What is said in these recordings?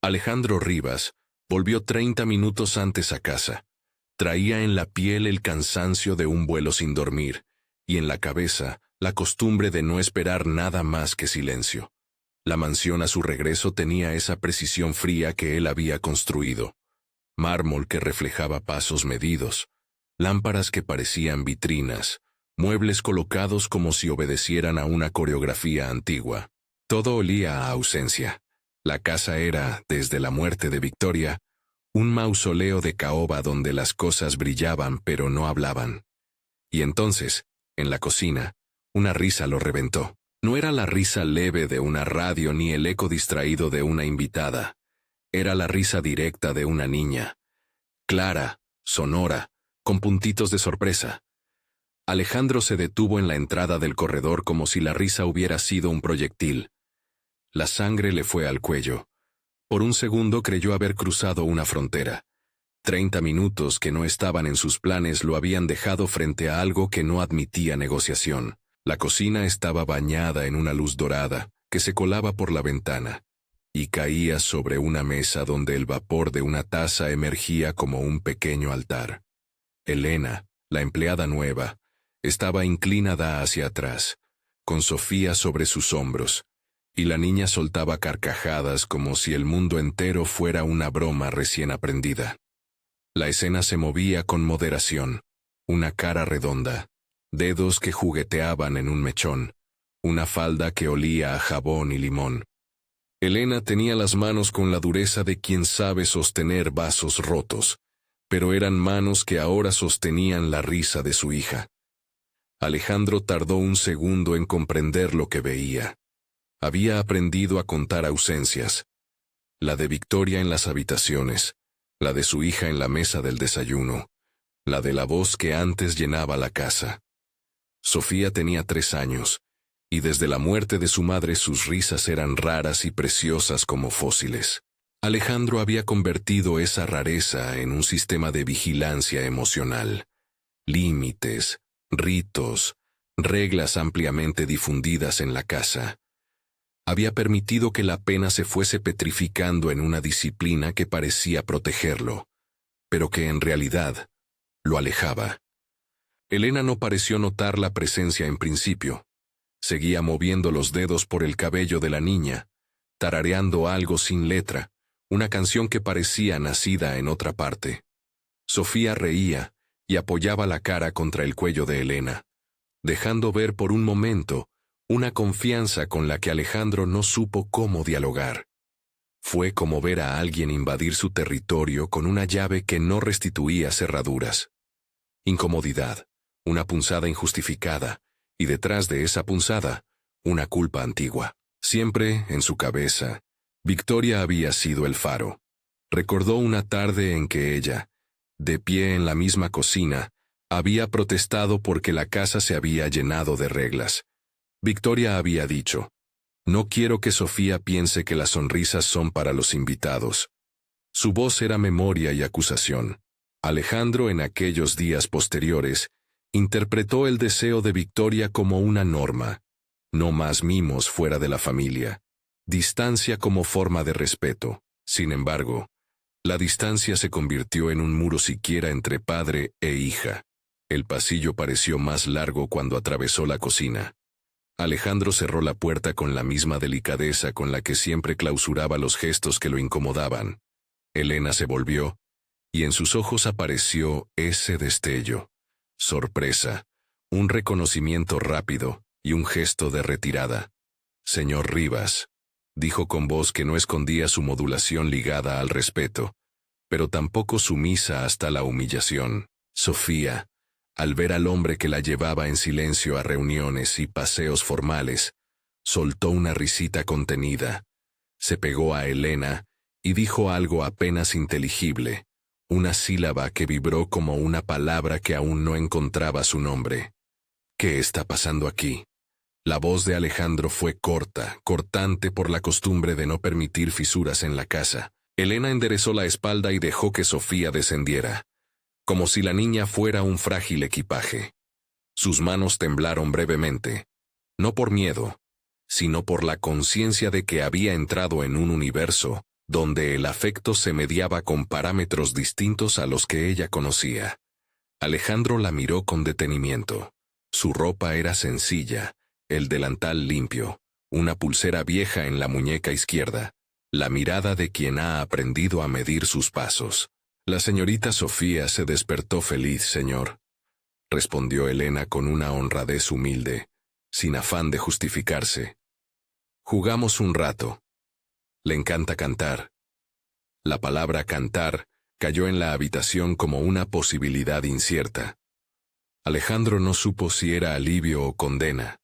Alejandro Rivas volvió 30 minutos antes a casa. Traía en la piel el cansancio de un vuelo sin dormir, y en la cabeza la costumbre de no esperar nada más que silencio. La mansión a su regreso tenía esa precisión fría que él había construido. Mármol que reflejaba pasos medidos, lámparas que parecían vitrinas, muebles colocados como si obedecieran a una coreografía antigua. Todo olía a ausencia. La casa era, desde la muerte de Victoria, un mausoleo de caoba donde las cosas brillaban pero no hablaban. Y entonces, en la cocina, una risa lo reventó. No era la risa leve de una radio ni el eco distraído de una invitada. Era la risa directa de una niña. Clara, sonora, con puntitos de sorpresa. Alejandro se detuvo en la entrada del corredor como si la risa hubiera sido un proyectil. La sangre le fue al cuello. Por un segundo creyó haber cruzado una frontera. 30 minutos que no estaban en sus planes lo habían dejado frente a algo que no admitía negociación. La cocina estaba bañada en una luz dorada que se colaba por la ventana y caía sobre una mesa donde el vapor de una taza emergía como un pequeño altar. Elena, la empleada nueva, estaba inclinada hacia atrás, con Sofía sobre sus hombros, y la niña soltaba carcajadas como si el mundo entero fuera una broma recién aprendida. La escena se movía con moderación, una cara redonda, dedos que jugueteaban en un mechón, una falda que olía a jabón y limón. Elena tenía las manos con la dureza de quien sabe sostener vasos rotos, pero eran manos que ahora sostenían la risa de su hija. Alejandro tardó un segundo en comprender lo que veía. Había aprendido a contar ausencias. La de Victoria en las habitaciones, la de su hija en la mesa del desayuno, la de la voz que antes llenaba la casa. Sofía tenía 3 años, y desde la muerte de su madre sus risas eran raras y preciosas como fósiles. Alejandro había convertido esa rareza en un sistema de vigilancia emocional. Límites, ritos, reglas ampliamente difundidas en la casa. Había permitido que la pena se fuese petrificando en una disciplina que parecía protegerlo, pero que en realidad lo alejaba. Elena no pareció notar la presencia en principio. Seguía moviendo los dedos por el cabello de la niña, tarareando algo sin letra, una canción que parecía nacida en otra parte. Sofía reía y apoyaba la cara contra el cuello de Elena, dejando ver por un momento una confianza con la que Alejandro no supo cómo dialogar. Fue como ver a alguien invadir su territorio con una llave que no restituía cerraduras. Incomodidad, una punzada injustificada, y detrás de esa punzada, una culpa antigua. Siempre, en su cabeza, Victoria había sido el faro. Recordó una tarde en que ella, de pie en la misma cocina, había protestado porque la casa se había llenado de reglas. Victoria había dicho: «No quiero que Sofía piense que las sonrisas son para los invitados». Su voz era memoria y acusación. Alejandro, en aquellos días posteriores, interpretó el deseo de Victoria como una norma. No más mimos fuera de la familia. Distancia como forma de respeto. Sin embargo, la distancia se convirtió en un muro siquiera entre padre e hija. El pasillo pareció más largo cuando atravesó la cocina. Alejandro cerró la puerta con la misma delicadeza con la que siempre clausuraba los gestos que lo incomodaban. Elena se volvió, y en sus ojos apareció ese destello. Sorpresa, un reconocimiento rápido y un gesto de retirada. «Señor Rivas», dijo con voz que no escondía su modulación ligada al respeto, pero tampoco sumisa hasta la humillación. Sofía, al ver al hombre que la llevaba en silencio a reuniones y paseos formales, soltó una risita contenida, se pegó a Elena y dijo algo apenas inteligible, una sílaba que vibró como una palabra que aún no encontraba su nombre. «¿Qué está pasando aquí?». La voz de Alejandro fue corta, cortante por la costumbre de no permitir fisuras en la casa. Elena enderezó la espalda y dejó que Sofía descendiera, como si la niña fuera un frágil equipaje. Sus manos temblaron brevemente, no por miedo, sino por la conciencia de que había entrado en un universo donde el afecto se mediaba con parámetros distintos a los que ella conocía. Alejandro la miró con detenimiento. Su ropa era sencilla, el delantal limpio, una pulsera vieja en la muñeca izquierda, la mirada de quien ha aprendido a medir sus pasos. La señorita Sofía se despertó feliz, señor, respondió Elena con una honradez humilde, sin afán de justificarse. Jugamos un rato. Le encanta cantar. La palabra cantar cayó en la habitación como una posibilidad incierta. Alejandro no supo si era alivio o condena.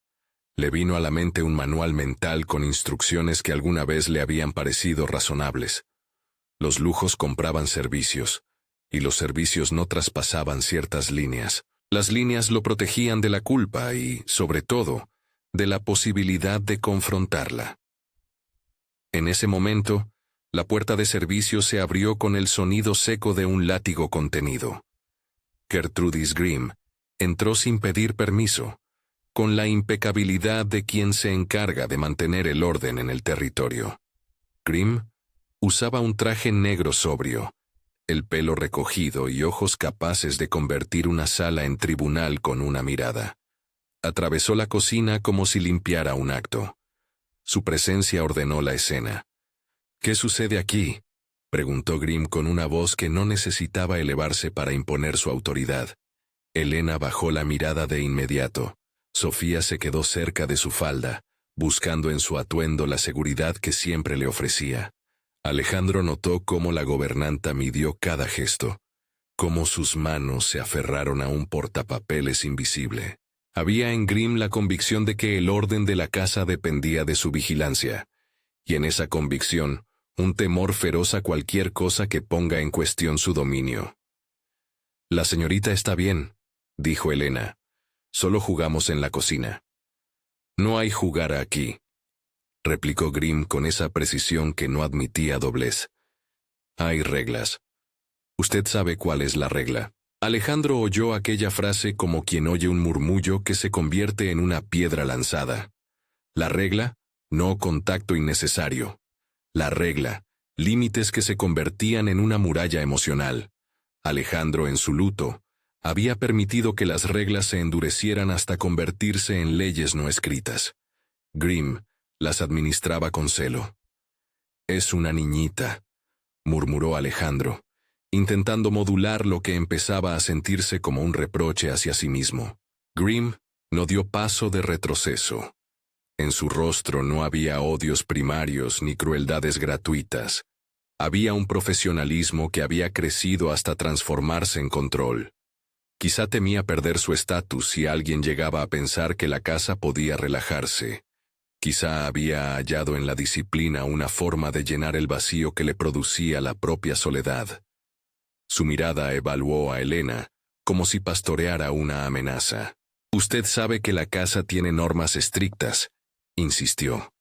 Le vino a la mente un manual mental con instrucciones que alguna vez le habían parecido razonables. Los lujos compraban servicios, y los servicios no traspasaban ciertas líneas. Las líneas lo protegían de la culpa y, sobre todo, de la posibilidad de confrontarla. En ese momento, la puerta de servicio se abrió con el sonido seco de un látigo contenido. Gertrudis Grimm entró sin pedir permiso, con la impecabilidad de quien se encarga de mantener el orden en el territorio. Grimm usaba un traje negro sobrio, el pelo recogido y ojos capaces de convertir una sala en tribunal con una mirada. Atravesó la cocina como si limpiara un acto. Su presencia ordenó la escena. «¿Qué sucede aquí?», preguntó Grimm con una voz que no necesitaba elevarse para imponer su autoridad. Elena bajó la mirada de inmediato. Sofía se quedó cerca de su falda, buscando en su atuendo la seguridad que siempre le ofrecía. Alejandro notó cómo la gobernanta midió cada gesto, cómo sus manos se aferraron a un portapapeles invisible. Había en Grimm la convicción de que el orden de la casa dependía de su vigilancia, y en esa convicción, un temor feroz a cualquier cosa que ponga en cuestión su dominio. «La señorita está bien», dijo Elena. «Solo jugamos en la cocina». «No hay jugar aquí», replicó Grimm con esa precisión que no admitía doblez. «Hay reglas. Usted sabe cuál es la regla». Alejandro oyó aquella frase como quien oye un murmullo que se convierte en una piedra lanzada. La regla, no contacto innecesario. La regla, límites que se convertían en una muralla emocional. Alejandro, en su luto, había permitido que las reglas se endurecieran hasta convertirse en leyes no escritas. Grimm las administraba con celo. «Es una niñita», murmuró Alejandro, intentando modular lo que empezaba a sentirse como un reproche hacia sí mismo. Grimm no dio paso de retroceso. En su rostro no había odios primarios ni crueldades gratuitas. Había un profesionalismo que había crecido hasta transformarse en control. Quizá temía perder su estatus si alguien llegaba a pensar que la casa podía relajarse. Quizá había hallado en la disciplina una forma de llenar el vacío que le producía la propia soledad. Su mirada evaluó a Elena como si pastoreara una amenaza. «Usted sabe que la casa tiene normas estrictas», insistió.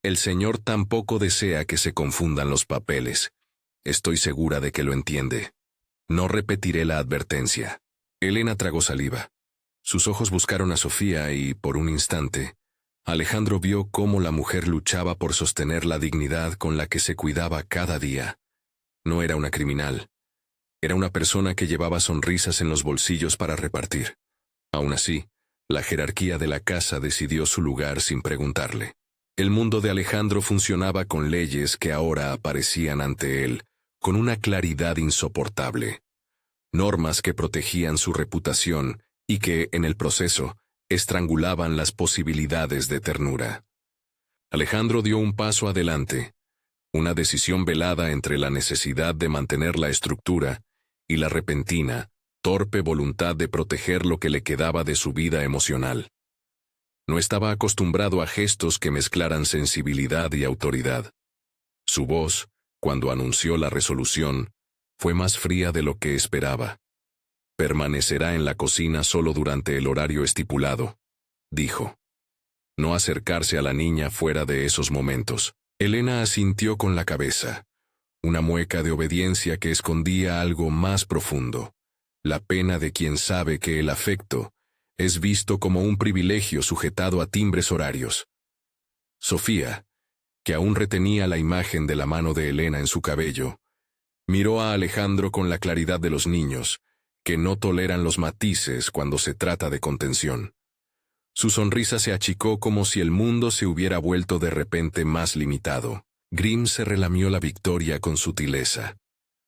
«El señor tampoco desea que se confundan los papeles. Estoy segura de que lo entiende. No repetiré la advertencia». Elena tragó saliva. Sus ojos buscaron a Sofía y, por un instante, Alejandro vio cómo la mujer luchaba por sostener la dignidad con la que se cuidaba cada día. No era una criminal. Era una persona que llevaba sonrisas en los bolsillos para repartir. Aún así, la jerarquía de la casa decidió su lugar sin preguntarle. El mundo de Alejandro funcionaba con leyes que ahora aparecían ante él, con una claridad insoportable. Normas que protegían su reputación y que, en el proceso, estrangulaban las posibilidades de ternura. Alejandro dio un paso adelante, una decisión velada entre la necesidad de mantener la estructura y la repentina, torpe voluntad de proteger lo que le quedaba de su vida emocional. No estaba acostumbrado a gestos que mezclaran sensibilidad y autoridad. Su voz, cuando anunció la resolución, fue más fría de lo que esperaba. «Permanecerá en la cocina solo durante el horario estipulado», dijo. «No acercarse a la niña fuera de esos momentos». Elena asintió con la cabeza, una mueca de obediencia que escondía algo más profundo, la pena de quien sabe que el afecto es visto como un privilegio sujetado a timbres horarios. Sofía, que aún retenía la imagen de la mano de Elena en su cabello, miró a Alejandro con la claridad de los niños, que no toleran los matices cuando se trata de contención. Su sonrisa se achicó como si el mundo se hubiera vuelto de repente más limitado. Grimm se relamió la victoria con sutileza.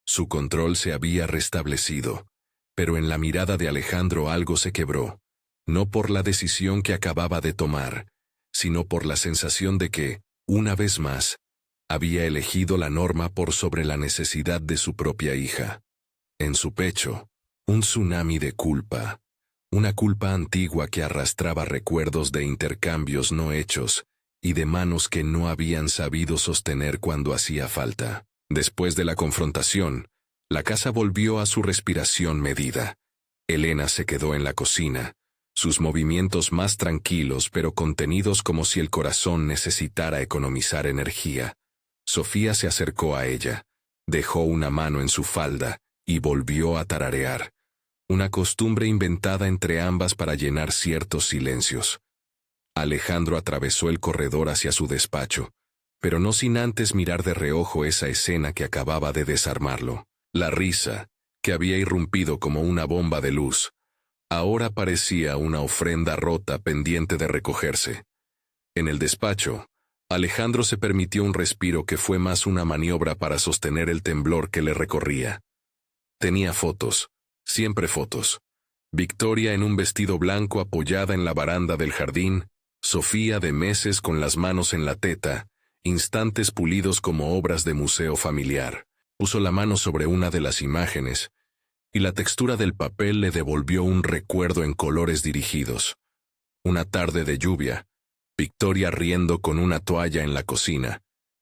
Su control se había restablecido, pero en la mirada de Alejandro algo se quebró, no por la decisión que acababa de tomar, sino por la sensación de que, una vez más, había elegido la norma por sobre la necesidad de su propia hija. En su pecho, un tsunami de culpa, una culpa antigua que arrastraba recuerdos de intercambios no hechos y de manos que no habían sabido sostener cuando hacía falta. Después de la confrontación, la casa volvió a su respiración medida. Elena se quedó en la cocina, sus movimientos más tranquilos pero contenidos como si el corazón necesitara economizar energía. Sofía se acercó a ella, dejó una mano en su falda y volvió a tararear, una costumbre inventada entre ambas para llenar ciertos silencios. Alejandro atravesó el corredor hacia su despacho, pero no sin antes mirar de reojo esa escena que acababa de desarmarlo. La risa, que había irrumpido como una bomba de luz, ahora parecía una ofrenda rota pendiente de recogerse. En el despacho, Alejandro se permitió un respiro que fue más una maniobra para sostener el temblor que le recorría. Tenía fotos, siempre fotos. Victoria en un vestido blanco apoyada en la baranda del jardín, Sofía de meses con las manos en la teta, instantes pulidos como obras de museo familiar. Puso la mano sobre una de las imágenes, y la textura del papel le devolvió un recuerdo en colores dirigidos. Una tarde de lluvia, Victoria riendo con una toalla en la cocina,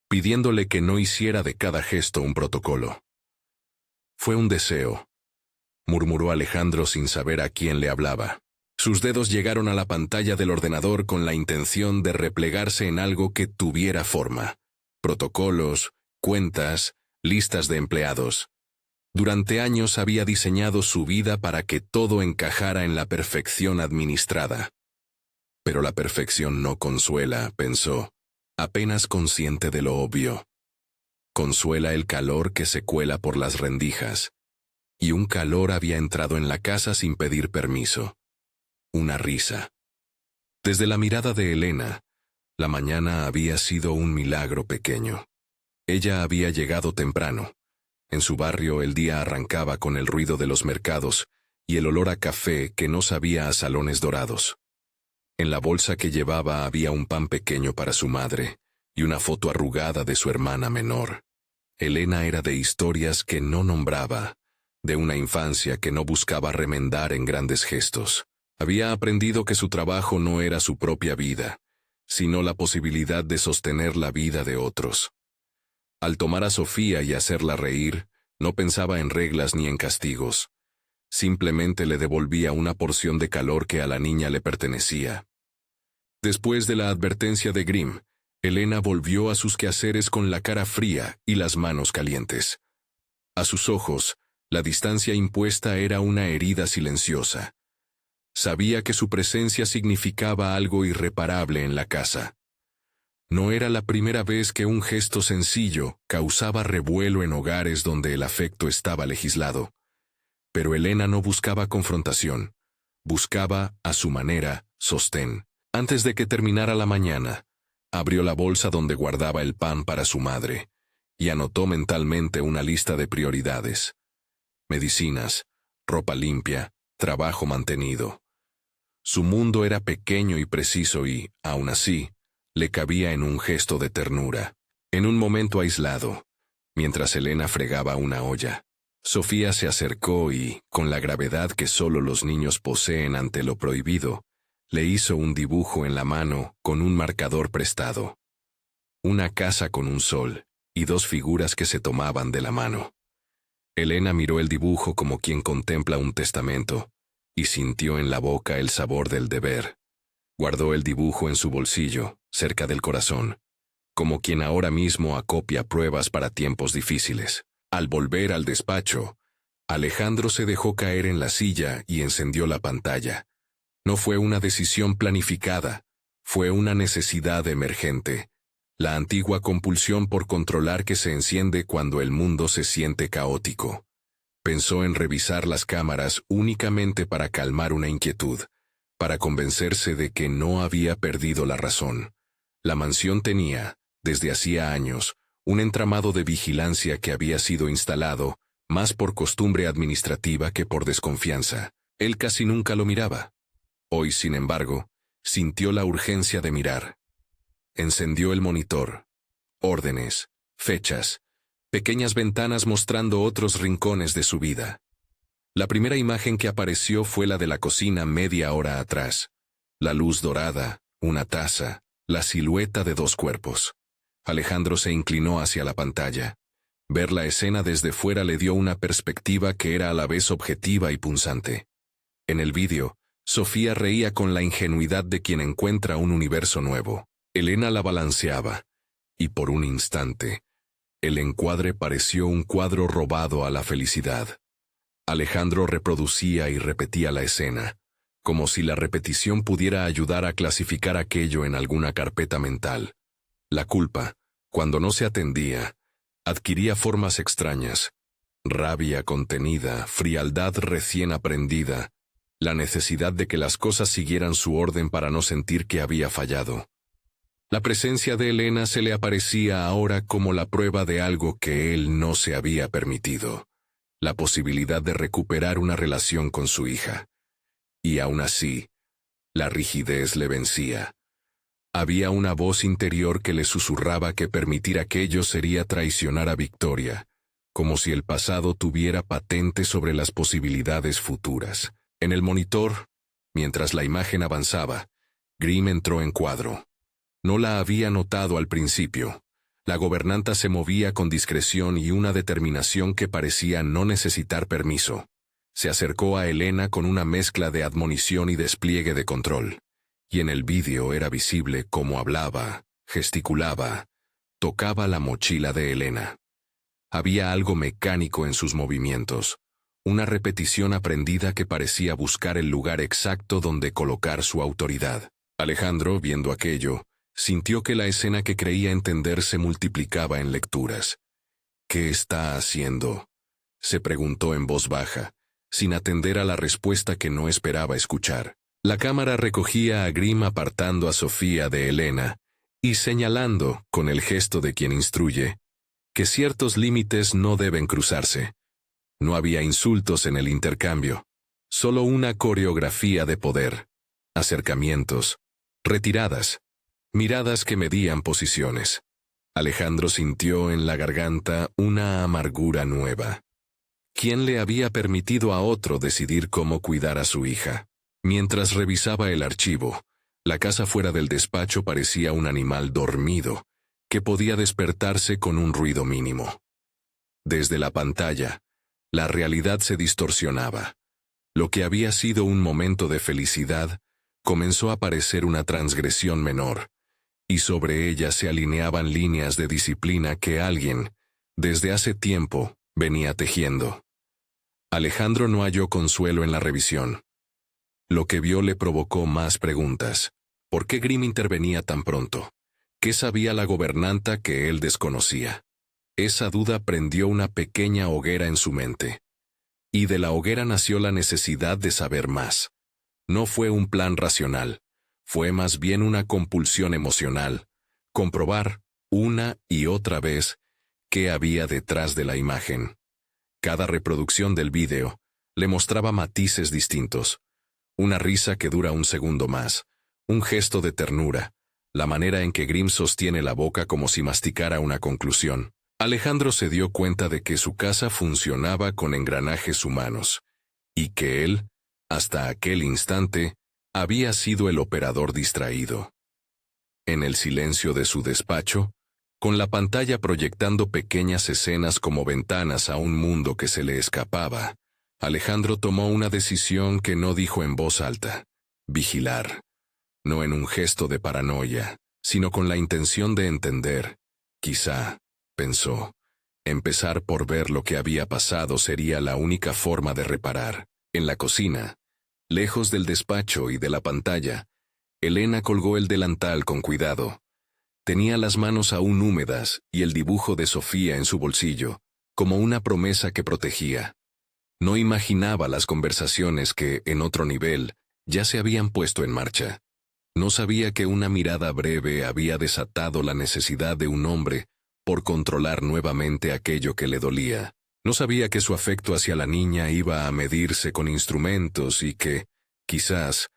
pidiéndole que no hiciera de cada gesto un protocolo. Fue un deseo, murmuró Alejandro sin saber a quién le hablaba. Sus dedos llegaron a la pantalla del ordenador con la intención de replegarse en algo que tuviera forma. Protocolos, cuentas, listas de empleados. Durante años había diseñado su vida para que todo encajara en la perfección administrada. Pero la perfección no consuela, pensó, apenas consciente de lo obvio. Consuela el calor que se cuela por las rendijas. Y un calor había entrado en la casa sin pedir permiso. Una risa. Desde la mirada de Elena, la mañana había sido un milagro pequeño. Ella había llegado temprano. En su barrio el día arrancaba con el ruido de los mercados y el olor a café que no sabía a salones dorados. En la bolsa que llevaba había un pan pequeño para su madre y una foto arrugada de su hermana menor. Elena era de historias que no nombraba, de una infancia que no buscaba remendar en grandes gestos. Había aprendido que su trabajo no era su propia vida, sino la posibilidad de sostener la vida de otros. Al tomar a Sofía y hacerla reír, no pensaba en reglas ni en castigos. Simplemente le devolvía una porción de calor que a la niña le pertenecía. Después de la advertencia de Grimm, Elena volvió a sus quehaceres con la cara fría y las manos calientes. A sus ojos, la distancia impuesta era una herida silenciosa. Sabía que su presencia significaba algo irreparable en la casa. No era la primera vez que un gesto sencillo causaba revuelo en hogares donde el afecto estaba legislado. Pero Elena no buscaba confrontación. Buscaba, a su manera, sostén. Antes de que terminara la mañana, abrió la bolsa donde guardaba el pan para su madre y anotó mentalmente una lista de prioridades. Medicinas, ropa limpia, trabajo mantenido. Su mundo era pequeño y preciso y, aún así, le cabía en un gesto de ternura. En un momento aislado, mientras Elena fregaba una olla, Sofía se acercó y, con la gravedad que solo los niños poseen ante lo prohibido, le hizo un dibujo en la mano con un marcador prestado. Una casa con un sol y dos figuras que se tomaban de la mano. Elena miró el dibujo como quien contempla un testamento y sintió en la boca el sabor del deber. Guardó el dibujo en su bolsillo, cerca del corazón, como quien ahora mismo acopia pruebas para tiempos difíciles. Al volver al despacho, Alejandro se dejó caer en la silla y encendió la pantalla. No fue una decisión planificada, fue una necesidad emergente. la antigua compulsión por controlar que se enciende cuando el mundo se siente caótico. Pensó en revisar las cámaras únicamente para calmar una inquietud, para convencerse de que no había perdido la razón. La mansión tenía, desde hacía años, un entramado de vigilancia que había sido instalado, más por costumbre administrativa que por desconfianza. Él casi nunca lo miraba. Hoy, sin embargo, sintió la urgencia de mirar. Encendió el monitor. Órdenes, fechas, pequeñas ventanas mostrando otros rincones de su vida. La primera imagen que apareció fue la de la cocina media hora atrás. La luz dorada, una taza, la silueta de dos cuerpos. Alejandro se inclinó hacia la pantalla. Ver la escena desde fuera le dio una perspectiva que era a la vez objetiva y punzante. En el vídeo, Sofía reía con la ingenuidad de quien encuentra un universo nuevo. Elena la balanceaba, y por un instante, el encuadre pareció un cuadro robado a la felicidad. Alejandro reproducía y repetía la escena, como si la repetición pudiera ayudar a clasificar aquello en alguna carpeta mental. La culpa, cuando no se atendía, adquiría formas extrañas: rabia contenida, frialdad recién aprendida, la necesidad de que las cosas siguieran su orden para no sentir que había fallado. La presencia de Elena se le aparecía ahora como la prueba de algo que él no se había permitido: la posibilidad de recuperar una relación con su hija. Y aún así, la rigidez le vencía. Había una voz interior que le susurraba que permitir aquello sería traicionar a Victoria, como si el pasado tuviera patente sobre las posibilidades futuras. En el monitor, mientras la imagen avanzaba, Grimm entró en cuadro. No la había notado al principio. La gobernanta se movía con discreción y una determinación que parecía no necesitar permiso. Se acercó a Elena con una mezcla de admonición y despliegue de control. Y en el vídeo era visible cómo hablaba, gesticulaba, tocaba la mochila de Elena. Había algo mecánico en sus movimientos, una repetición aprendida que parecía buscar el lugar exacto donde colocar su autoridad. Alejandro, viendo aquello, sintió que la escena que creía entender se multiplicaba en lecturas. ¿Qué está haciendo?, se preguntó en voz baja, sin atender a la respuesta que no esperaba escuchar. La cámara recogía a Grimm apartando a Sofía de Elena y señalando, con el gesto de quien instruye, que ciertos límites no deben cruzarse. No había insultos en el intercambio, solo una coreografía de poder, acercamientos, retiradas, miradas que medían posiciones. Alejandro sintió en la garganta una amargura nueva. ¿Quién le había permitido a otro decidir cómo cuidar a su hija? Mientras revisaba el archivo, la casa fuera del despacho parecía un animal dormido, que podía despertarse con un ruido mínimo. Desde la pantalla, la realidad se distorsionaba. Lo que había sido un momento de felicidad comenzó a parecer una transgresión menor, y sobre ella se alineaban líneas de disciplina que alguien, desde hace tiempo, venía tejiendo. Alejandro no halló consuelo en la revisión. Lo que vio le provocó más preguntas. ¿Por qué Grimm intervenía tan pronto? ¿Qué sabía la gobernanta que él desconocía? Esa duda prendió una pequeña hoguera en su mente. Y de la hoguera nació la necesidad de saber más. No fue un plan racional. Fue más bien una compulsión emocional. Comprobar, una y otra vez, qué había detrás de la imagen. Cada reproducción del vídeo le mostraba matices distintos. Una risa que dura un segundo más, un gesto de ternura, la manera en que Grimm sostiene la boca como si masticara una conclusión. Alejandro se dio cuenta de que su casa funcionaba con engranajes humanos, y que él, hasta aquel instante, había sido el operador distraído. En el silencio de su despacho, con la pantalla proyectando pequeñas escenas como ventanas a un mundo que se le escapaba, Alejandro tomó una decisión que no dijo en voz alta: vigilar. No en un gesto de paranoia, sino con la intención de entender. Quizá, pensó, empezar por ver lo que había pasado sería la única forma de reparar. En la cocina, lejos del despacho y de la pantalla, Elena colgó el delantal con cuidado. Tenía las manos aún húmedas y el dibujo de Sofía en su bolsillo, como una promesa que protegía. No imaginaba las conversaciones que, en otro nivel, ya se habían puesto en marcha. No sabía que una mirada breve había desatado la necesidad de un hombre por controlar nuevamente aquello que le dolía. No sabía que su afecto hacia la niña iba a medirse con instrumentos y que, quizás,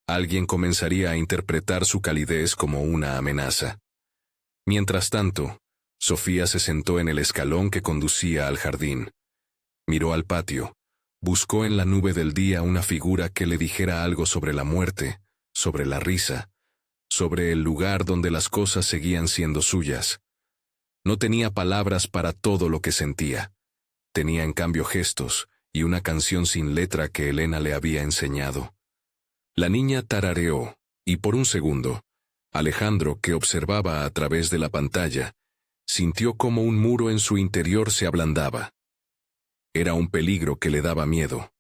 alguien comenzaría a interpretar su calidez como una amenaza. Mientras tanto, Sofía se sentó en el escalón que conducía al jardín. Miró al patio, buscó en la nube del día una figura que le dijera algo sobre la muerte, sobre la risa, sobre el lugar donde las cosas seguían siendo suyas. No tenía palabras para todo lo que sentía. Tenía en cambio gestos y una canción sin letra que Elena le había enseñado. La niña tarareó, y por un segundo, Alejandro, que observaba a través de la pantalla, sintió como un muro en su interior se ablandaba. Era un peligro que le daba miedo,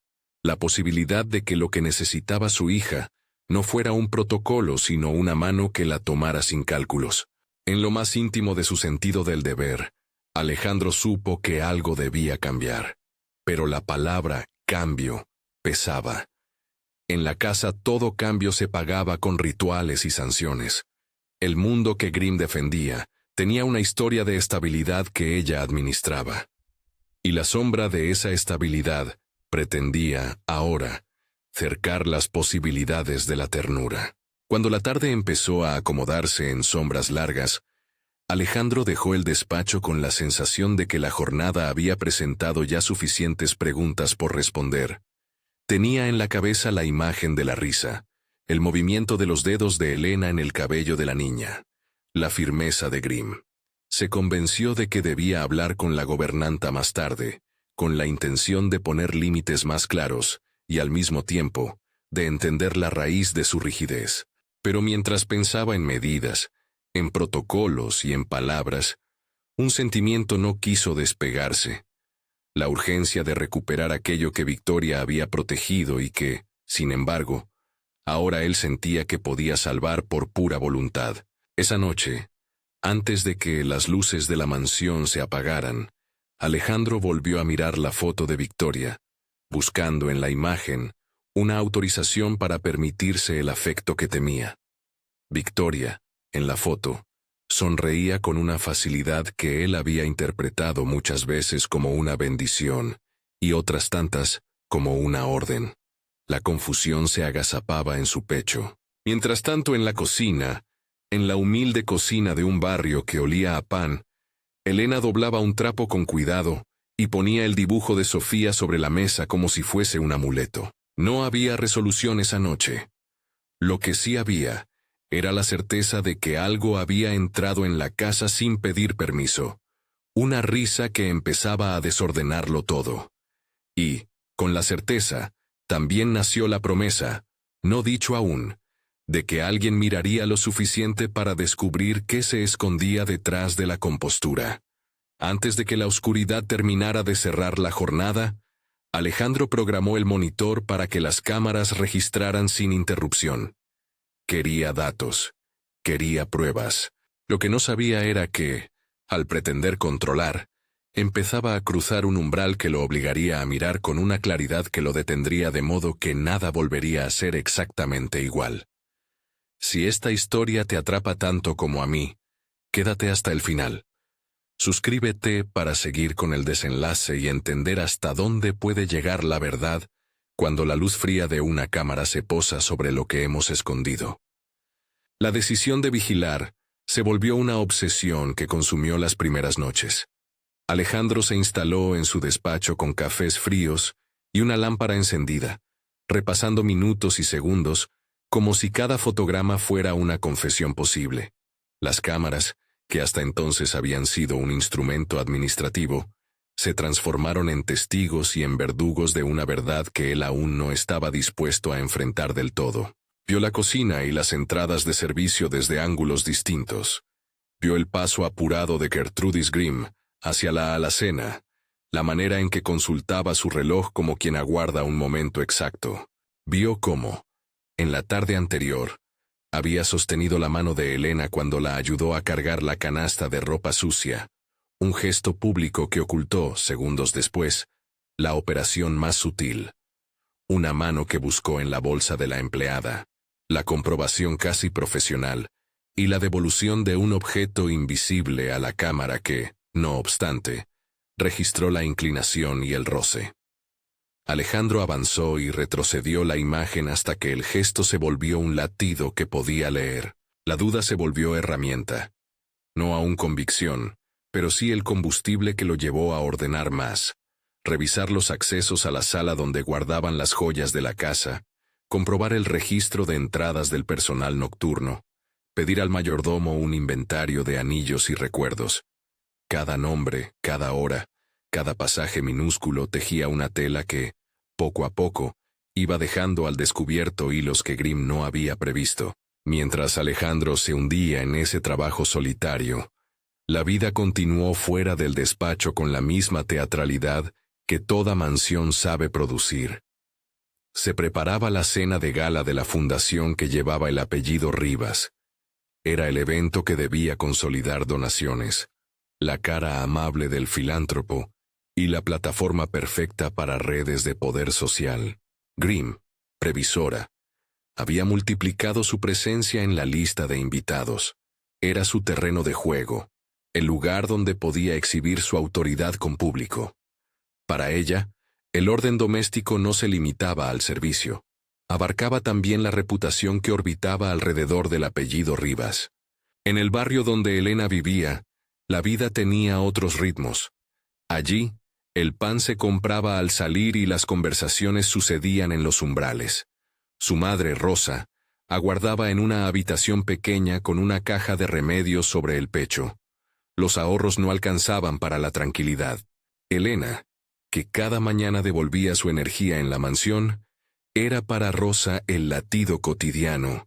la posibilidad de que lo que necesitaba su hija no fuera un protocolo sino una mano que la tomara sin cálculos. En lo más íntimo de su sentido del deber, Alejandro supo que algo debía cambiar, pero la palabra cambio pesaba. En la casa todo cambio se pagaba con rituales y sanciones. El mundo que Grimm defendía tenía una historia de estabilidad que ella administraba. Y la sombra de esa estabilidad pretendía, ahora, cercar las posibilidades de la ternura. Cuando la tarde empezó a acomodarse en sombras largas, Alejandro dejó el despacho con la sensación de que la jornada había presentado ya suficientes preguntas por responder. Tenía en la cabeza la imagen de la risa, el movimiento de los dedos de Elena en el cabello de la niña, la firmeza de Grimm. Se convenció de que debía hablar con la gobernanta más tarde, con la intención de poner límites más claros y al mismo tiempo de entender la raíz de su rigidez. Pero mientras pensaba en medidas, en protocolos y en palabras, un sentimiento no quiso despegarse. La urgencia de recuperar aquello que Victoria había protegido y que, sin embargo, ahora él sentía que podía salvar por pura voluntad. Esa noche, antes de que las luces de la mansión se apagaran, Alejandro volvió a mirar la foto de Victoria, buscando en la imagen una autorización para permitirse el afecto que temía. Victoria, en la foto, sonreía con una facilidad que él había interpretado muchas veces como una bendición y otras tantas como una orden. La confusión se agazapaba en su pecho. Mientras tanto, en la cocina, en la humilde cocina de un barrio que olía a pan, Elena doblaba un trapo con cuidado y ponía el dibujo de Sofía sobre la mesa como si fuese un amuleto. No había resolución esa noche. Lo que sí había era la certeza de que algo había entrado en la casa sin pedir permiso, una risa que empezaba a desordenarlo todo. Y, con la certeza, también nació la promesa, no dicho aún, de que alguien miraría lo suficiente para descubrir qué se escondía detrás de la compostura. Antes de que la oscuridad terminara de cerrar la jornada, Alejandro programó el monitor para que las cámaras registraran sin interrupción. Quería datos, quería pruebas. Lo que no sabía era que, al pretender controlar, empezaba a cruzar un umbral que lo obligaría a mirar con una claridad que lo detendría de modo que nada volvería a ser exactamente igual. Si esta historia te atrapa tanto como a mí, quédate hasta el final. Suscríbete para seguir con el desenlace y entender hasta dónde puede llegar la verdad cuando la luz fría de una cámara se posa sobre lo que hemos escondido. La decisión de vigilar se volvió una obsesión que consumió las primeras noches. Alejandro se instaló en su despacho con cafés fríos y una lámpara encendida, repasando minutos y segundos como si cada fotograma fuera una confesión posible. Las cámaras, que hasta entonces habían sido un instrumento administrativo, se transformaron en testigos y en verdugos de una verdad que él aún no estaba dispuesto a enfrentar del todo. Vio la cocina y las entradas de servicio desde ángulos distintos. Vio el paso apurado de Gertrudis Grimm hacia la alacena, la manera en que consultaba su reloj como quien aguarda un momento exacto. Vio cómo, en la tarde anterior, Había sostenido la mano de Elena cuando la ayudó a cargar la canasta de ropa sucia, un gesto público que ocultó, segundos después, la operación más sutil. Una mano que buscó en la bolsa de la empleada, la comprobación casi profesional, y la devolución de un objeto invisible a la cámara que, no obstante, registró la inclinación y el roce. Alejandro avanzó y retrocedió la imagen hasta que el gesto se volvió un latido que podía leer. La duda se volvió herramienta. No aún convicción, pero sí el combustible que lo llevó a ordenar más. Revisar los accesos a la sala donde guardaban las joyas de la casa, comprobar el registro de entradas del personal nocturno, pedir al mayordomo un inventario de anillos y recuerdos. Cada nombre, cada hora, cada pasaje minúsculo tejía una tela que, poco a poco, iba dejando al descubierto hilos que Grimm no había previsto. Mientras Alejandro se hundía en ese trabajo solitario, la vida continuó fuera del despacho con la misma teatralidad que toda mansión sabe producir. Se preparaba la cena de gala de la fundación que llevaba el apellido Rivas. Era el evento que debía consolidar donaciones, la cara amable del filántropo y la plataforma perfecta para redes de poder social. Grimm, previsora, había multiplicado su presencia en la lista de invitados. Era su terreno de juego, el lugar donde podía exhibir su autoridad con público. Para ella, el orden doméstico no se limitaba al servicio. Abarcaba también la reputación que orbitaba alrededor del apellido Rivas. En el barrio donde Elena vivía, la vida tenía otros ritmos. Allí, el pan se compraba al salir y las conversaciones sucedían en los umbrales. Su madre, Rosa, aguardaba en una habitación pequeña con una caja de remedios sobre el pecho. Los ahorros no alcanzaban para la tranquilidad. Elena, que cada mañana devolvía su energía en la mansión, era para Rosa el latido cotidiano,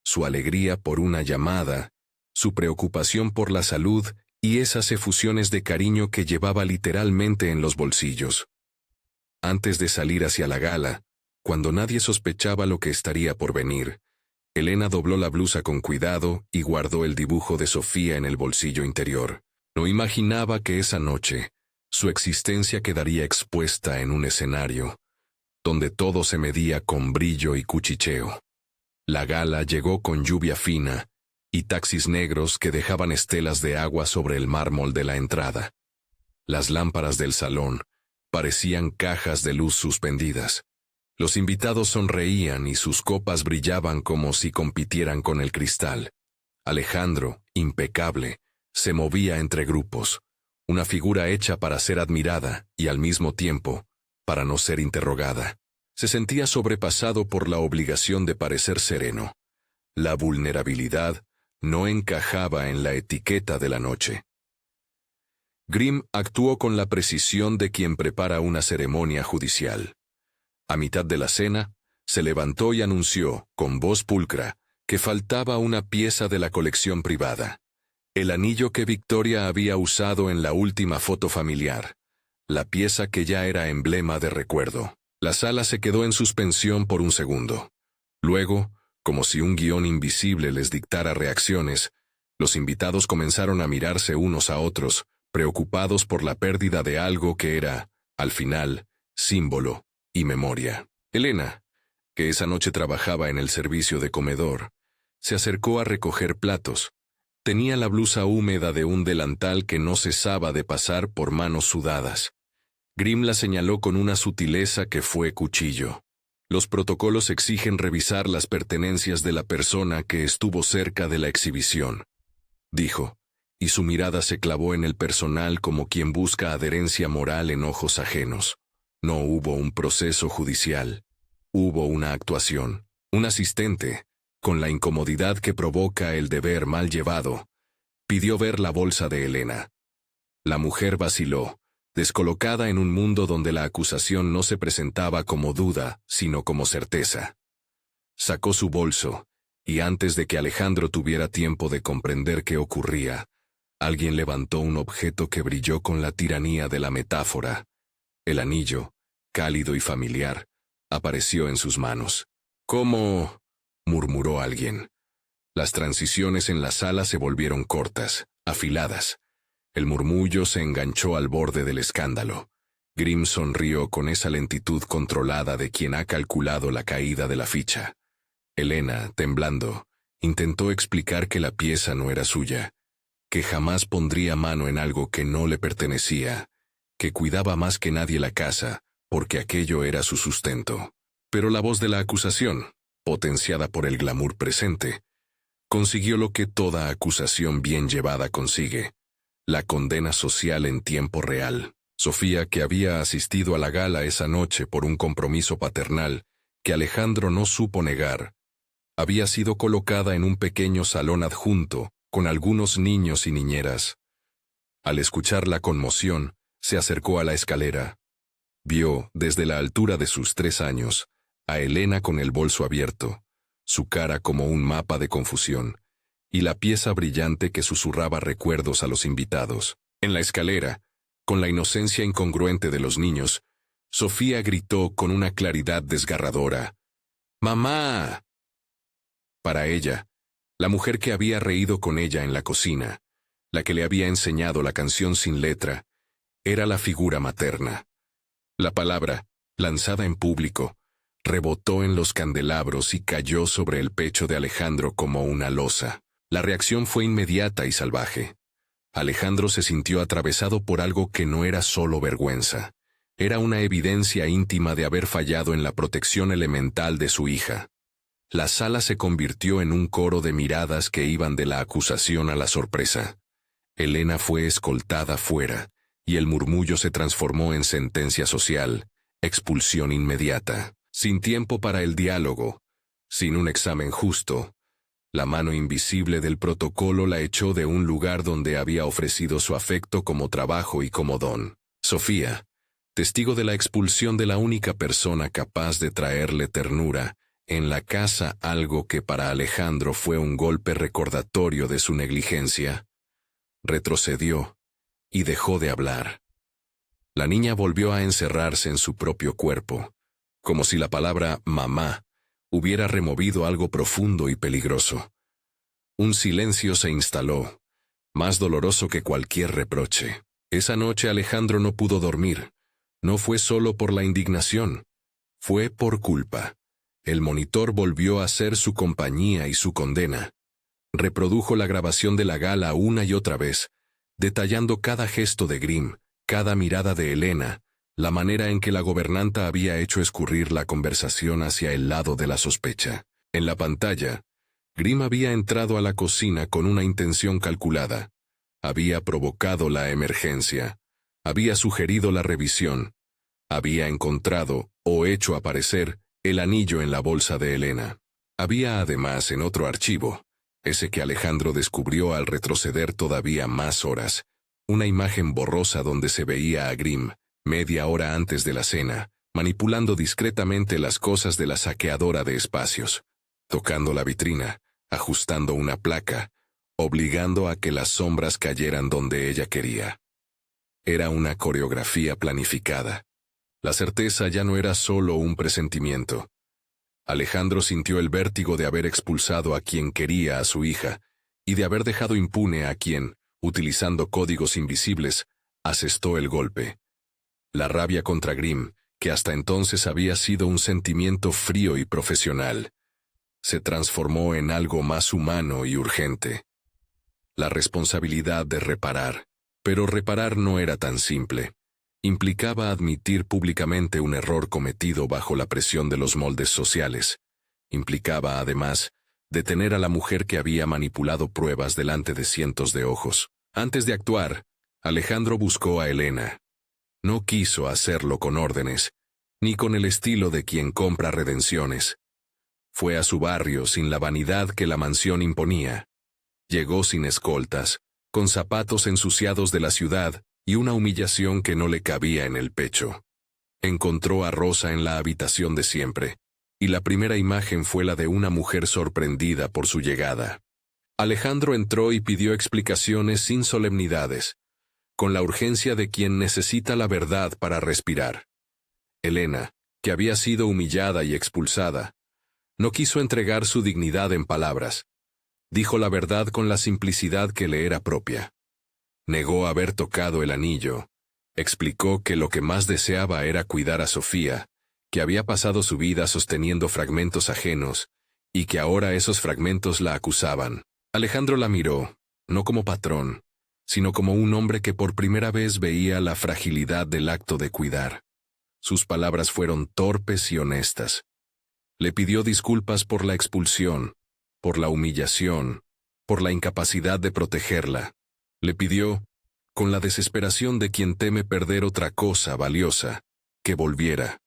su alegría por una llamada, su preocupación por la salud y esas efusiones de cariño que llevaba literalmente en los bolsillos. Antes de salir hacia la gala, cuando nadie sospechaba lo que estaría por venir, Elena dobló la blusa con cuidado y guardó el dibujo de Sofía en el bolsillo interior. No imaginaba que esa noche, su existencia quedaría expuesta en un escenario, donde todo se medía con brillo y cuchicheo. La gala llegó con lluvia fina y taxis negros que dejaban estelas de agua sobre el mármol de la entrada. Las lámparas del salón parecían cajas de luz suspendidas. Los invitados sonreían y sus copas brillaban como si compitieran con el cristal. Alejandro, impecable, se movía entre grupos, una figura hecha para ser admirada y al mismo tiempo, para no ser interrogada. Se sentía sobrepasado por la obligación de parecer sereno. La vulnerabilidad no encajaba en la etiqueta de la noche. Grimm actuó con la precisión de quien prepara una ceremonia judicial. A mitad de la cena, se levantó y anunció, con voz pulcra, que faltaba una pieza de la colección privada. El anillo que Victoria había usado en la última foto familiar, la pieza que ya era emblema de recuerdo. La sala se quedó en suspensión por un segundo. Luego, como si un guión invisible les dictara reacciones, los invitados comenzaron a mirarse unos a otros, preocupados por la pérdida de algo que era, al final, símbolo y memoria. Elena, que esa noche trabajaba en el servicio de comedor, se acercó a recoger platos. Tenía la blusa húmeda de un delantal que no cesaba de pasar por manos sudadas. Grimm la señaló con una sutileza que fue cuchillo. Los protocolos exigen revisar las pertenencias de la persona que estuvo cerca de la exhibición, dijo, y su mirada se clavó en el personal como quien busca adherencia moral en ojos ajenos. No hubo un proceso judicial. Hubo una actuación. Un asistente, con la incomodidad que provoca el deber mal llevado, pidió ver la bolsa de Elena. La mujer vaciló, descolocada en un mundo donde la acusación no se presentaba como duda, sino como certeza. Sacó su bolso, y antes de que Alejandro tuviera tiempo de comprender qué ocurría, alguien levantó un objeto que brilló con la tiranía de la metáfora. El anillo, cálido y familiar, apareció en sus manos. «¿Cómo?», murmuró alguien. Las transiciones en la sala se volvieron cortas, afiladas. El murmullo se enganchó al borde del escándalo. Grimm sonrió con esa lentitud controlada de quien ha calculado la caída de la ficha. Elena, temblando, intentó explicar que la pieza no era suya, que jamás pondría mano en algo que no le pertenecía, que cuidaba más que nadie la casa, porque aquello era su sustento. Pero la voz de la acusación, potenciada por el glamour presente, consiguió lo que toda acusación bien llevada consigue: la condena social en tiempo real. Sofía, que había asistido a la gala esa noche por un compromiso paternal que Alejandro no supo negar, había sido colocada en un pequeño salón adjunto con algunos niños y niñeras. Al escuchar la conmoción, se acercó a la escalera. Vio, desde la altura de sus 3 años, a Elena con el bolso abierto, su cara como un mapa de confusión, y la pieza brillante que susurraba recuerdos a los invitados. En la escalera, con la inocencia incongruente de los niños, Sofía gritó con una claridad desgarradora: ¡Mamá! Para ella, la mujer que había reído con ella en la cocina, la que le había enseñado la canción sin letra, era la figura materna. La palabra, lanzada en público, rebotó en los candelabros y cayó sobre el pecho de Alejandro como una losa. La reacción fue inmediata y salvaje. Alejandro se sintió atravesado por algo que no era solo vergüenza. Era una evidencia íntima de haber fallado en la protección elemental de su hija. La sala se convirtió en un coro de miradas que iban de la acusación a la sorpresa. Elena fue escoltada fuera, y el murmullo se transformó en sentencia social: expulsión inmediata, sin tiempo para el diálogo, sin un examen justo. La mano invisible del protocolo la echó de un lugar donde había ofrecido su afecto como trabajo y como don. Sofía, testigo de la expulsión de la única persona capaz de traerle ternura en la casa, algo que para Alejandro fue un golpe recordatorio de su negligencia, retrocedió y dejó de hablar. La niña volvió a encerrarse en su propio cuerpo, como si la palabra mamá hubiera removido algo profundo y peligroso. Un silencio se instaló, más doloroso que cualquier reproche. Esa noche Alejandro no pudo dormir. No fue solo por la indignación, fue por culpa. El monitor volvió a ser su compañía y su condena. Reprodujo la grabación de la gala una y otra vez, detallando cada gesto de Grimm, cada mirada de Elena, la manera en que la gobernanta había hecho escurrir la conversación hacia el lado de la sospecha. En la pantalla, Grimm había entrado a la cocina con una intención calculada. Había provocado la emergencia. Había sugerido la revisión. Había encontrado, o hecho aparecer, el anillo en la bolsa de Elena. Había además en otro archivo, ese que Alejandro descubrió al retroceder todavía más horas, una imagen borrosa donde se veía a Grimm, media hora antes de la cena, manipulando discretamente las cosas de la saqueadora de espacios, tocando la vitrina, ajustando una placa, obligando a que las sombras cayeran donde ella quería. Era una coreografía planificada. La certeza ya no era solo un presentimiento. Alejandro sintió el vértigo de haber expulsado a quien quería a su hija y de haber dejado impune a quien, utilizando códigos invisibles, asestó el golpe. La rabia contra Grimm, que hasta entonces había sido un sentimiento frío y profesional, se transformó en algo más humano y urgente. La responsabilidad de reparar. Pero reparar no era tan simple. Implicaba admitir públicamente un error cometido bajo la presión de los moldes sociales. Implicaba, además, detener a la mujer que había manipulado pruebas delante de cientos de ojos. Antes de actuar, Alejandro buscó a Elena. No quiso hacerlo con órdenes, ni con el estilo de quien compra redenciones. Fue a su barrio sin la vanidad que la mansión imponía. Llegó sin escoltas, con zapatos ensuciados de la ciudad y una humillación que no le cabía en el pecho. Encontró a Rosa en la habitación de siempre, y la primera imagen fue la de una mujer sorprendida por su llegada. Alejandro entró y pidió explicaciones sin solemnidades, con la urgencia de quien necesita la verdad para respirar. Elena, que había sido humillada y expulsada, no quiso entregar su dignidad en palabras. Dijo la verdad con la simplicidad que le era propia. Negó haber tocado el anillo. Explicó que lo que más deseaba era cuidar a Sofía, que había pasado su vida sosteniendo fragmentos ajenos, y que ahora esos fragmentos la acusaban. Alejandro la miró, no como patrón, sino como un hombre que por primera vez veía la fragilidad del acto de cuidar. Sus palabras fueron torpes y honestas. Le pidió disculpas por la expulsión, por la humillación, por la incapacidad de protegerla. Le pidió, con la desesperación de quien teme perder otra cosa valiosa, que volviera.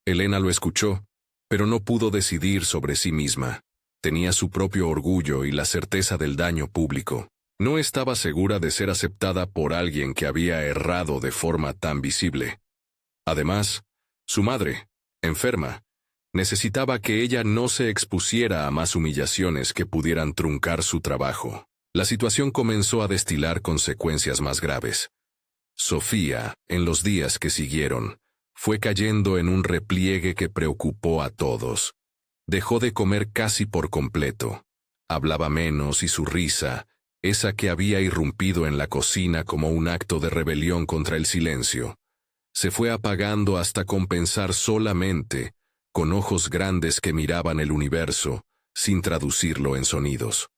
Elena lo escuchó, pero no pudo decidir sobre sí misma. Tenía su propio orgullo y la certeza del daño público. No estaba segura de ser aceptada por alguien que había errado de forma tan visible. Además, su madre, enferma, necesitaba que ella no se expusiera a más humillaciones que pudieran truncar su trabajo. La situación comenzó a destilar consecuencias más graves. Sofía, en los días que siguieron, fue cayendo en un repliegue que preocupó a todos. Dejó de comer casi por completo. Hablaba menos y su risa, esa que había irrumpido en la cocina como un acto de rebelión contra el silencio, se fue apagando hasta compensar solamente, con ojos grandes que miraban el universo, sin traducirlo en sonidos.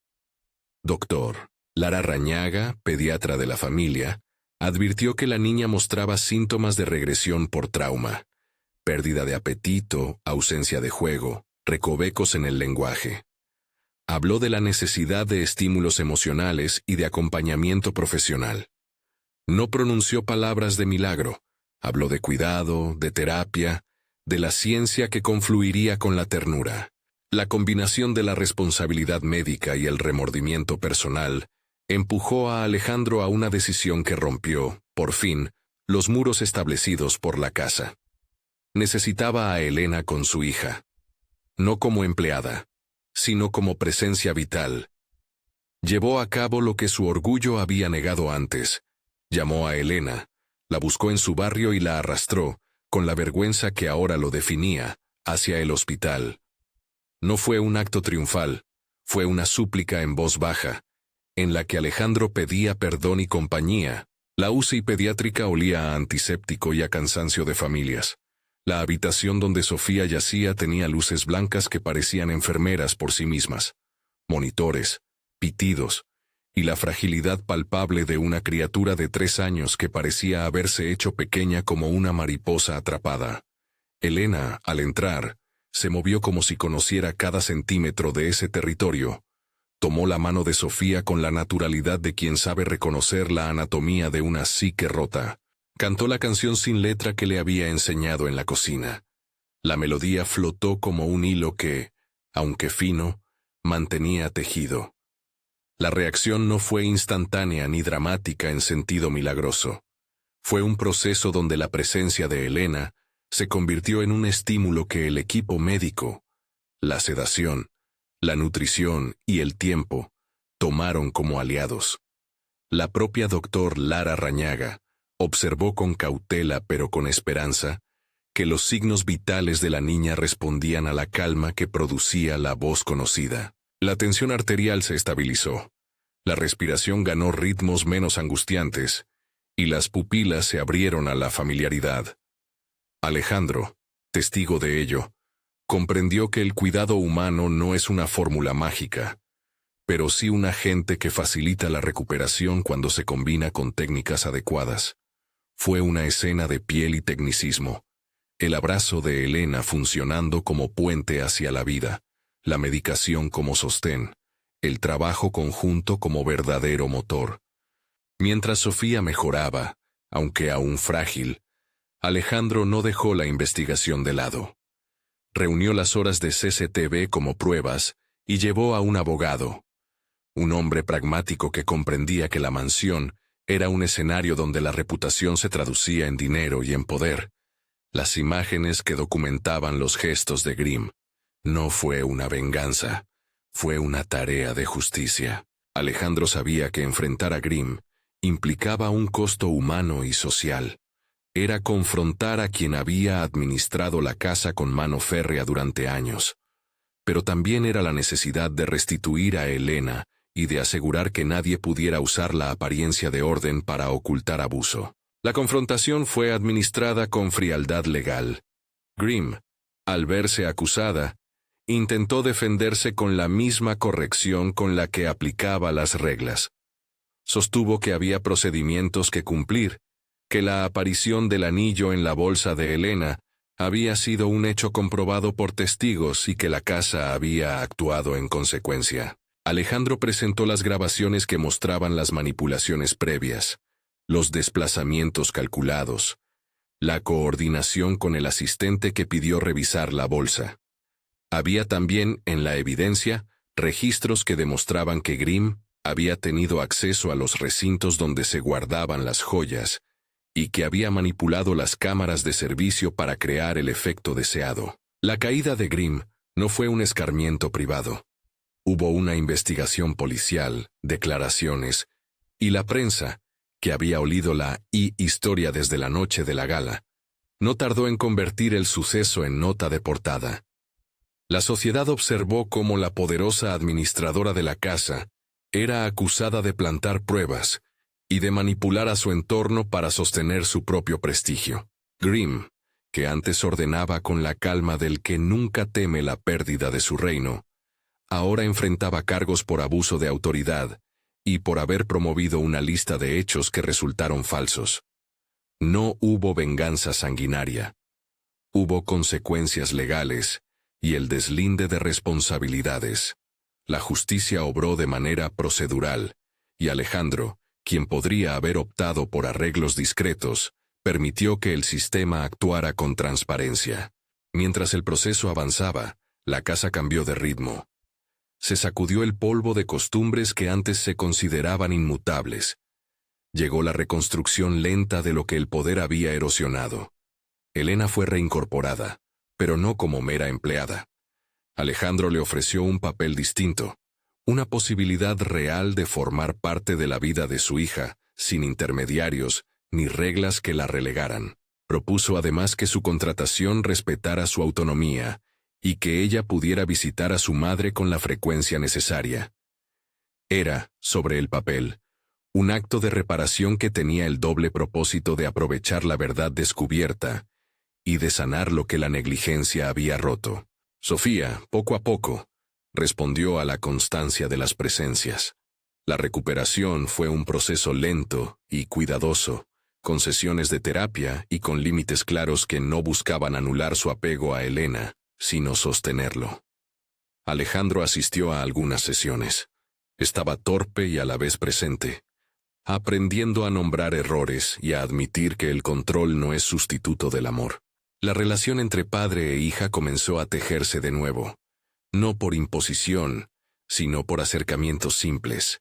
Doctor Lara Rañaga, pediatra de la familia, advirtió que la niña mostraba síntomas de regresión por trauma, pérdida de apetito, ausencia de juego, recovecos en el lenguaje. Habló de la necesidad de estímulos emocionales y de acompañamiento profesional. No pronunció palabras de milagro, habló de cuidado, de terapia, de la ciencia que confluiría con la ternura. La combinación de la responsabilidad médica y el remordimiento personal empujó a Alejandro a una decisión que rompió, por fin, los muros establecidos por la casa. Necesitaba a Elena con su hija. No como empleada, sino como presencia vital. Llevó a cabo lo que su orgullo había negado antes. Llamó a Elena, la buscó en su barrio y la arrastró, con la vergüenza que ahora lo definía, hacia el hospital. No fue un acto triunfal, fue una súplica en voz baja, en la que Alejandro pedía perdón y compañía. La UCI pediátrica olía a antiséptico y a cansancio de familias. La habitación donde Sofía yacía tenía luces blancas que parecían enfermeras por sí mismas, monitores, pitidos, y la fragilidad palpable de una criatura de 3 años que parecía haberse hecho pequeña como una mariposa atrapada. Elena, al entrar, se movió como si conociera cada centímetro de ese territorio. Tomó la mano de Sofía con la naturalidad de quien sabe reconocer la anatomía de una psique rota. Cantó la canción sin letra que le había enseñado en la cocina. La melodía flotó como un hilo que, aunque fino, mantenía tejido. La reacción no fue instantánea ni dramática en sentido milagroso. Fue un proceso donde la presencia de Elena se convirtió en un estímulo que el equipo médico, la sedación, la nutrición y el tiempo tomaron como aliados. La propia doctor Lara Rañaga observó con cautela pero con esperanza que los signos vitales de la niña respondían a la calma que producía la voz conocida. La tensión arterial se estabilizó, la respiración ganó ritmos menos angustiantes y las pupilas se abrieron a la familiaridad. Alejandro, testigo de ello, comprendió que el cuidado humano no es una fórmula mágica, pero sí un agente que facilita la recuperación cuando se combina con técnicas adecuadas. Fue una escena de piel y tecnicismo, el abrazo de Elena funcionando como puente hacia la vida, la medicación como sostén, el trabajo conjunto como verdadero motor. Mientras Sofía mejoraba, aunque aún frágil, Alejandro no dejó la investigación de lado. Reunió las horas de CCTV como pruebas y llevó a un abogado, un hombre pragmático que comprendía que la mansión era un escenario donde la reputación se traducía en dinero y en poder. Las imágenes que documentaban los gestos de Grimm no fue una venganza, fue una tarea de justicia. Alejandro sabía que enfrentar a Grimm implicaba un costo humano y social. Era confrontar a quien había administrado la casa con mano férrea durante años. Pero también era la necesidad de restituir a Elena y de asegurar que nadie pudiera usar la apariencia de orden para ocultar abuso. La confrontación fue administrada con frialdad legal. Grimm, al verse acusada, intentó defenderse con la misma corrección con la que aplicaba las reglas. Sostuvo que había procedimientos que cumplir, que la aparición del anillo en la bolsa de Elena había sido un hecho comprobado por testigos y que la casa había actuado en consecuencia. Alejandro presentó las grabaciones que mostraban las manipulaciones previas, los desplazamientos calculados, la coordinación con el asistente que pidió revisar la bolsa. Había también, en la evidencia, registros que demostraban que Grimm había tenido acceso a los recintos donde se guardaban las joyas y que había manipulado las cámaras de servicio para crear el efecto deseado. La caída de Grimm no fue un escarmiento privado. Hubo una investigación policial, declaraciones, y la prensa, que había olido la historia desde la noche de la gala, no tardó en convertir el suceso en nota de portada. La sociedad observó cómo la poderosa administradora de la casa era acusada de plantar pruebas y de manipular a su entorno para sostener su propio prestigio. Grimm, que antes ordenaba con la calma del que nunca teme la pérdida de su reino, ahora enfrentaba cargos por abuso de autoridad y por haber promovido una lista de hechos que resultaron falsos. No hubo venganza sanguinaria. Hubo consecuencias legales y el deslinde de responsabilidades. La justicia obró de manera procedural, y Alejandro, quien podría haber optado por arreglos discretos, permitió que el sistema actuara con transparencia. Mientras el proceso avanzaba, la casa cambió de ritmo. Se sacudió el polvo de costumbres que antes se consideraban inmutables. Llegó la reconstrucción lenta de lo que el poder había erosionado. Elena fue reincorporada, pero no como mera empleada. Alejandro le ofreció un papel distinto, una posibilidad real de formar parte de la vida de su hija, sin intermediarios ni reglas que la relegaran. Propuso además que su contratación respetara su autonomía y que ella pudiera visitar a su madre con la frecuencia necesaria. Era, sobre el papel, un acto de reparación que tenía el doble propósito de aprovechar la verdad descubierta y de sanar lo que la negligencia había roto. Sofía, poco a poco, respondió a la constancia de las presencias. La recuperación fue un proceso lento y cuidadoso, con sesiones de terapia y con límites claros que no buscaban anular su apego a Elena, sino sostenerlo. Alejandro asistió a algunas sesiones. Estaba torpe y a la vez presente, aprendiendo a nombrar errores y a admitir que el control no es sustituto del amor. La relación entre padre e hija comenzó a tejerse de nuevo, no por imposición, sino por acercamientos simples.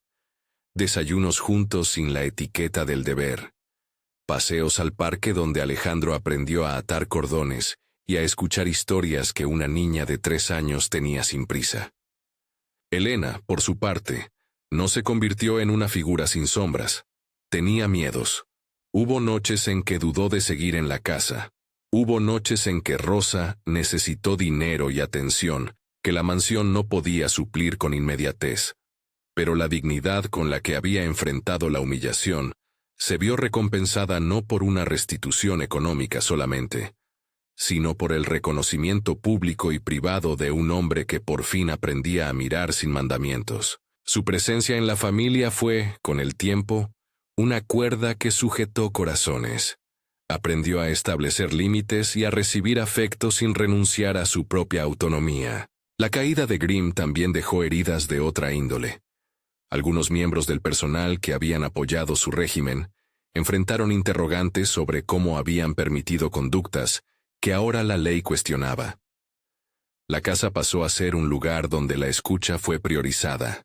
Desayunos juntos sin la etiqueta del deber. Paseos al parque donde Alejandro aprendió a atar cordones y a escuchar historias que una niña de 3 años tenía sin prisa. Elena, por su parte, no se convirtió en una figura sin sombras. Tenía miedos. Hubo noches en que dudó de seguir en la casa. Hubo noches en que Rosa necesitó dinero y atención que la mansión no podía suplir con inmediatez. Pero la dignidad con la que había enfrentado la humillación se vio recompensada no por una restitución económica solamente, sino por el reconocimiento público y privado de un hombre que por fin aprendía a mirar sin mandamientos. Su presencia en la familia fue, con el tiempo, una cuerda que sujetó corazones. Aprendió a establecer límites y a recibir afecto sin renunciar a su propia autonomía. La caída de Grimm también dejó heridas de otra índole. Algunos miembros del personal que habían apoyado su régimen enfrentaron interrogantes sobre cómo habían permitido conductas que ahora la ley cuestionaba. La casa pasó a ser un lugar donde la escucha fue priorizada.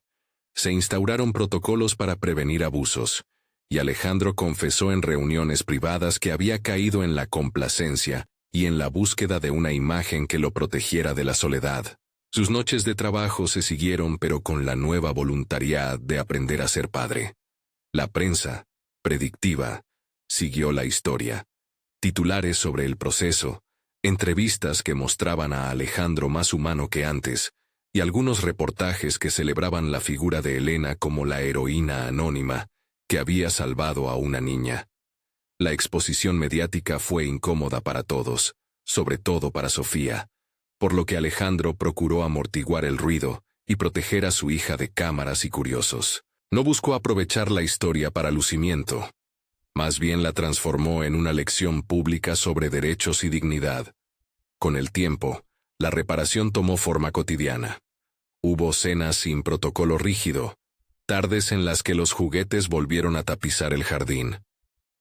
Se instauraron protocolos para prevenir abusos, y Alejandro confesó en reuniones privadas que había caído en la complacencia y en la búsqueda de una imagen que lo protegiera de la soledad. Sus noches de trabajo se siguieron, pero con la nueva voluntariedad de aprender a ser padre. La prensa, predictiva, siguió la historia. Titulares sobre el proceso, entrevistas que mostraban a Alejandro más humano que antes, y algunos reportajes que celebraban la figura de Elena como la heroína anónima que había salvado a una niña. La exposición mediática fue incómoda para todos, sobre todo para Sofía, por lo que Alejandro procuró amortiguar el ruido y proteger a su hija de cámaras y curiosos. No buscó aprovechar la historia para lucimiento. Más bien la transformó en una lección pública sobre derechos y dignidad. Con el tiempo, la reparación tomó forma cotidiana. Hubo cenas sin protocolo rígido, tardes en las que los juguetes volvieron a tapizar el jardín,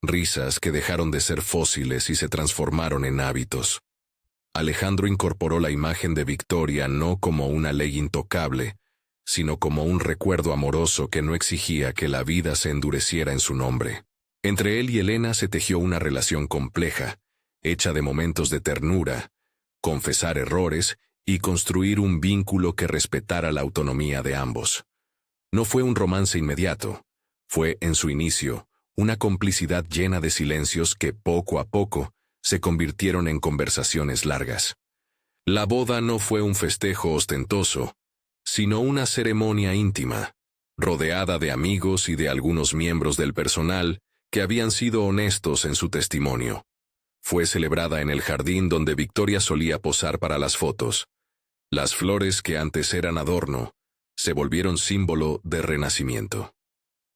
risas que dejaron de ser fósiles y se transformaron en hábitos. Alejandro incorporó la imagen de Victoria no como una ley intocable, sino como un recuerdo amoroso que no exigía que la vida se endureciera en su nombre. Entre él y Elena se tejió una relación compleja, hecha de momentos de ternura, confesar errores y construir un vínculo que respetara la autonomía de ambos. No fue un romance inmediato, fue, en su inicio, una complicidad llena de silencios que poco a poco se convirtieron en conversaciones largas. La boda no fue un festejo ostentoso, sino una ceremonia íntima, rodeada de amigos y de algunos miembros del personal que habían sido honestos en su testimonio. Fue celebrada en el jardín donde Victoria solía posar para las fotos. Las flores que antes eran adorno, se volvieron símbolo de renacimiento.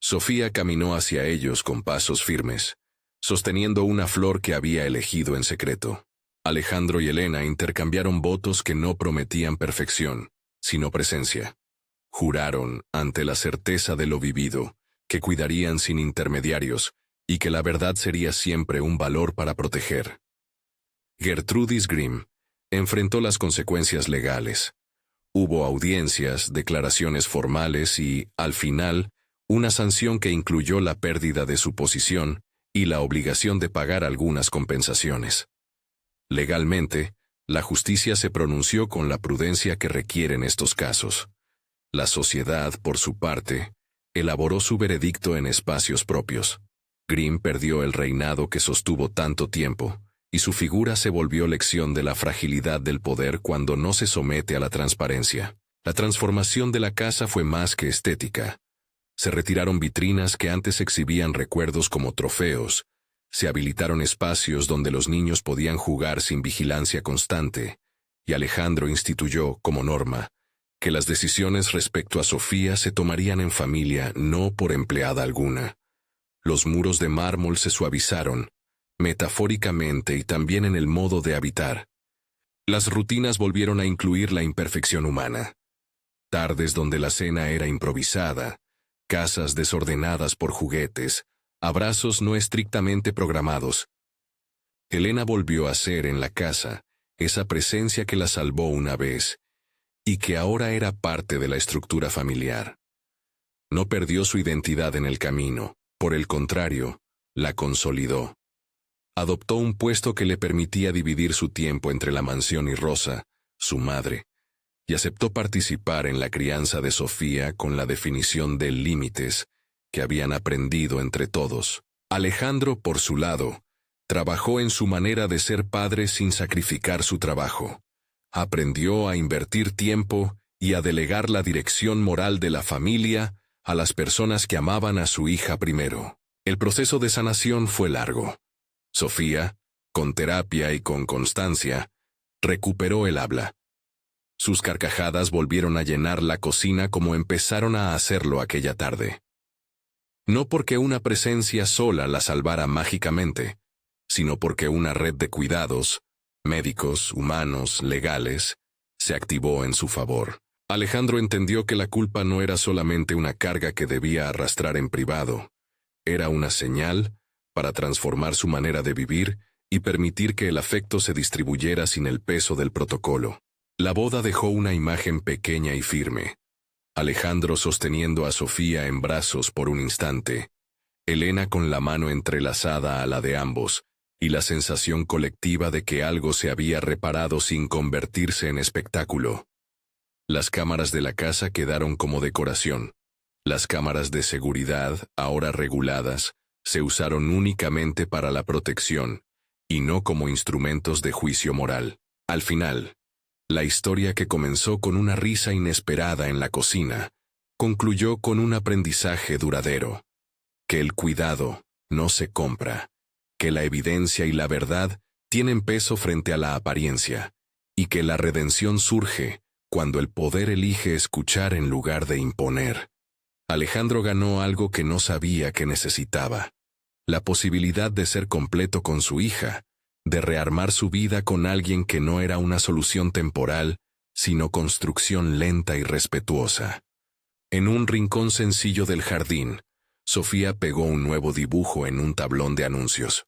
Sofía caminó hacia ellos con pasos firmes, sosteniendo una flor que había elegido en secreto. Alejandro y Elena intercambiaron votos que no prometían perfección, sino presencia. Juraron, ante la certeza de lo vivido, que cuidarían sin intermediarios y que la verdad sería siempre un valor para proteger. Gertrudis Grimm enfrentó las consecuencias legales. Hubo audiencias, declaraciones formales y, al final, una sanción que incluyó la pérdida de su posición y la obligación de pagar algunas compensaciones. Legalmente, la justicia se pronunció con la prudencia que requieren estos casos. La sociedad, por su parte, elaboró su veredicto en espacios propios. Grimm perdió el reinado que sostuvo tanto tiempo, y su figura se volvió lección de la fragilidad del poder cuando no se somete a la transparencia. La transformación de la casa fue más que estética. Se retiraron vitrinas que antes exhibían recuerdos como trofeos, se habilitaron espacios donde los niños podían jugar sin vigilancia constante, y Alejandro instituyó, como norma, que las decisiones respecto a Sofía se tomarían en familia, no por empleada alguna. Los muros de mármol se suavizaron, metafóricamente y también en el modo de habitar. Las rutinas volvieron a incluir la imperfección humana. Tardes donde la cena era improvisada, casas desordenadas por juguetes, abrazos no estrictamente programados. Elena volvió a ser en la casa esa presencia que la salvó una vez y que ahora era parte de la estructura familiar. No perdió su identidad en el camino, por el contrario, la consolidó. Adoptó un puesto que le permitía dividir su tiempo entre la mansión y Rosa, su madre, y aceptó participar en la crianza de Sofía con la definición de límites que habían aprendido entre todos. Alejandro, por su lado, trabajó en su manera de ser padre sin sacrificar su trabajo. Aprendió a invertir tiempo y a delegar la dirección moral de la familia a las personas que amaban a su hija primero. El proceso de sanación fue largo. Sofía, con terapia y con constancia, recuperó el habla. Sus carcajadas volvieron a llenar la cocina como empezaron a hacerlo aquella tarde. No porque una presencia sola la salvara mágicamente, sino porque una red de cuidados, médicos, humanos, legales, se activó en su favor. Alejandro entendió que la culpa no era solamente una carga que debía arrastrar en privado, era una señal para transformar su manera de vivir y permitir que el afecto se distribuyera sin el peso del protocolo. La boda dejó una imagen pequeña y firme. Alejandro sosteniendo a Sofía en brazos por un instante, Elena con la mano entrelazada a la de ambos, y la sensación colectiva de que algo se había reparado sin convertirse en espectáculo. Las cámaras de la casa quedaron como decoración. Las cámaras de seguridad, ahora reguladas, se usaron únicamente para la protección, y no como instrumentos de juicio moral. Al final, La historia, que comenzó con una risa inesperada en la cocina, concluyó con un aprendizaje duradero: que el cuidado no se compra, que la evidencia y la verdad tienen peso frente a la apariencia, y que la redención surge cuando el poder elige escuchar en lugar de imponer. Alejandro ganó algo que no sabía que necesitaba: la posibilidad de ser completo con su hija, de rearmar su vida con alguien que no era una solución temporal, sino construcción lenta y respetuosa. En un rincón sencillo del jardín, Sofía pegó un nuevo dibujo en un tablón de anuncios: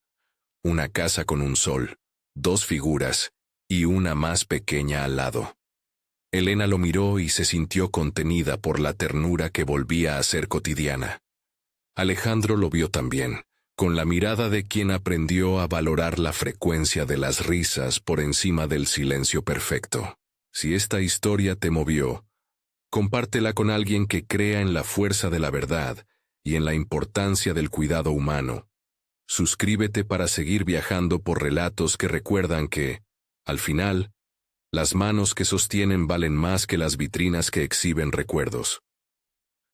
una casa con un sol, 2 figuras y una más pequeña al lado. Elena lo miró y se sintió contenida por la ternura que volvía a ser cotidiana. Alejandro lo vio también, con la mirada de quien aprendió a valorar la frecuencia de las risas por encima del silencio perfecto. Si esta historia te movió, compártela con alguien que crea en la fuerza de la verdad y en la importancia del cuidado humano. Suscríbete para seguir viajando por relatos que recuerdan que, al final, las manos que sostienen valen más que las vitrinas que exhiben recuerdos.